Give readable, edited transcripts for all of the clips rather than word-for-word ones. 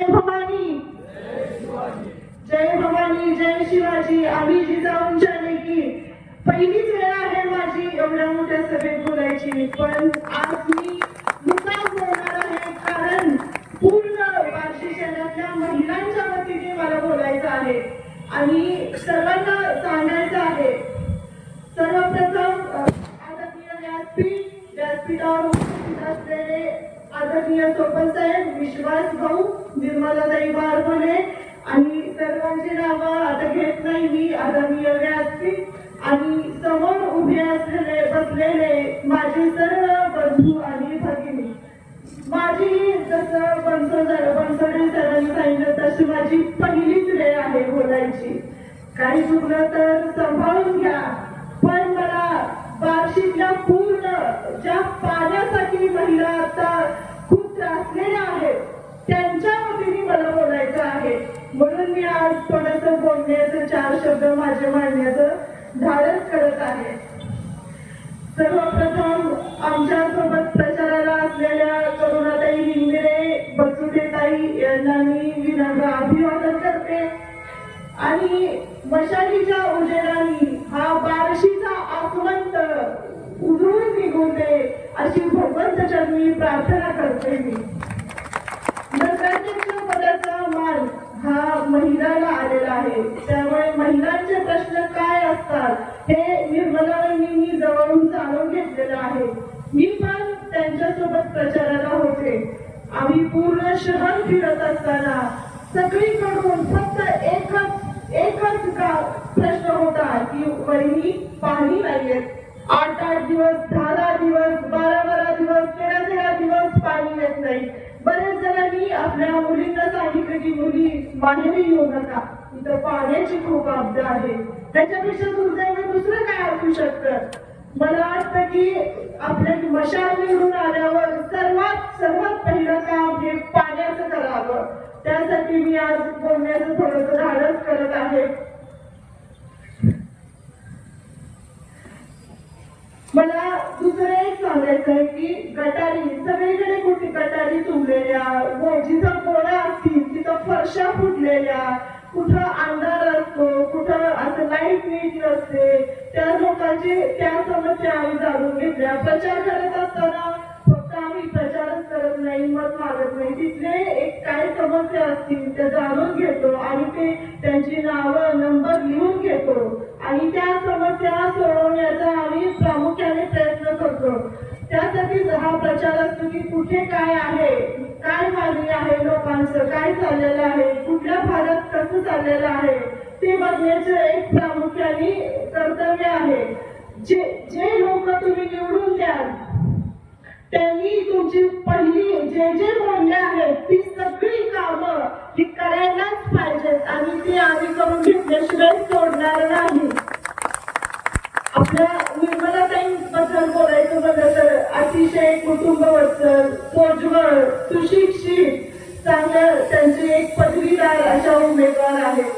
भवानी, जय भवानी, जय शिवाजी. आम्ही जिजाऊंच्या लेकी. पहिलीच वेळ आहे माझी एवढ्या मोठ्या सभेत बोलायची, पण आज मी मुद्दाम बोलणार आहे कारण पूर्ण बार्शी शहरातल्या महिलांच्या वतीने मला बोलायचं आहे आणि सर्वांना सांगायचं आहे. सर्वप्रथम आदरणीय व्यासपीठावर उपस्थित असलेले आदरणीय सोपन साहेब, विश्वास भाऊ, निर्मलाताई बारबोले आणि सर्वांची नावं आता घेत नाही मी. आदरणीय व्यासपीठ आणि समोर उभे असलेले बसलेले माझे सर्व बंधू आणि भगिनी. माझी जसं बनसोडे सरांनी सांगितलं तशी माझी पहिलीच वेळ आहे बोलायची. काही चुकलं तर सांभाळून घ्या, पण मला बार्शीतल्या पूर्ण ज्या पाण्यासाठी महिला आता खूप त्रासलेल्या आहेत त्यांच्या वतीने मला बोलायचं आहे. म्हणून मी आज थोडंसं बोलण्याचं 4 शब्द माझे मांडण्याचं धाडस करत आहे. सर्वप्रथम आमच्या सोबत प्रचाराला असलेल्या करुणाताई हिंगरे, बसुदेताई यांना मी विनम्र अभिवादन करते आणि मशालीच्या उजेडाने हा बार्शीचा आसमंत उजळून निघून दे अशी भगवंत चरणी प्रार्थना करते मी. नगराध्यक्ष पदाचा मान हा महिलाला आलेला आहे, त्यामुळे महिलांचे प्रश्न काय असतात हे निर्मलाताईंनी जवळून जाणून घेतलेलं आहे. मी पण त्यांच्यासोबत प्रचाराला होते. आम्ही पूर्ण शहर फिरत असताना सगळीकडून फक्त एकच प्रश्न होता की वहिनी पाणी नाहीये. 8 दिवस, 10 दिवस, 12 दिवस, 13 दिवस पाणी येत नाही. बरेच जणांनी आपल्या मुलींना सांगितलं की मुली माहेरी येऊ नका, इथं पाण्याची खूप अब्दा आहे. त्याच्यापेक्षा दुर्दैव दुसरं काय असू शकतं. मला वाटतं की आपल्या मशाल निवडून आल्यावर सर्वात पहिलं काम हे पाण्याचं करावं. त्यासाठी मी आज बोलण्याचं थोडंसं धाडस करत आहे. मला दुसरं एक सांगायचं आहे की गटारी सगळीकडे कुठे गटारी तुंबलेल्या, जिथं गोळ्या असतील तिथं फरशा फुटलेल्या, कुठं अंधार असतो, कुठं असं लाईट नीट नसते, त्या लोकांची त्या समस्या आम्ही जाणून घेतल्या. प्रचार करत असताना फक्त आम्ही प्रचारच करत नाही, मत मागत नाही, तिथले एक काय समस्या असतील त्या जाणून घेतो आणि ते त्यांची नावं नंबर लिहून घेतो आणि त्या समस्या सोडवण्याचा आम्ही प्रामुख्याने प्रयत्न करतो. त्यासाठीच हा प्रचार असतो की कुठे काय आहे, काय मागणी आहे, लोकांचं काय चाललेलं आहे, कुठल्या भागात कसं चाललेलं आहे ते बघण्याचं एक प्रामुख्याने कर्तव्य आहे. जे लोक तुम्ही निवडून द्याल त्यांनी तुमची पहिली जे बोलले आहेत ती सगळी कामं ही करायलाच पाहिजेत आणि ती आम्ही करून घेतल्याशिवाय सोडणार नाही. आपल्या निर्मलाताईंबद्दल बोलायचं झालं तर अतिशय कुटुंबवत्सल, सोज्वळ, सुशिक्षित, चांगलं त्यांचे एक पदवीदार अशा उमेदवार आहेत.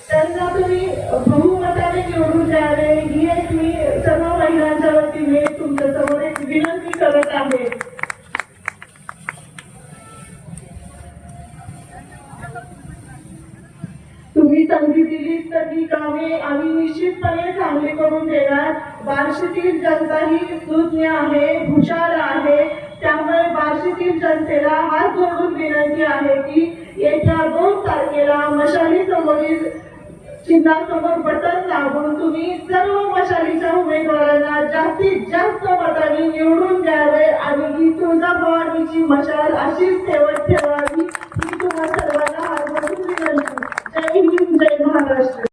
त्यांना तुम्ही बहुमताने निवडून द्यावे ही एक मी सर्व महिलांच्या वतीने तुमच्या समोर एक विनंती करत आहे. तुम्ही संधी दिलीत तर ही कामे आम्ही निश्चितपणे चांगली करून देणार. बार्शीतील जनता ही सुज्ञ आहे, हुशार आहे, त्यामुळे बार्शीतील जनतेला हात जोडून विनंती आहे की येत्या 2 तारखेला मशाली समोरील चिन्हासमोर बटन दाबून तुम्ही सर्व मशालीच्या उमेदवारांना जास्तीत जास्त मतांनी निवडून द्यावे आणि ही तुळजाभवानीची मशाल अशीच ठेवत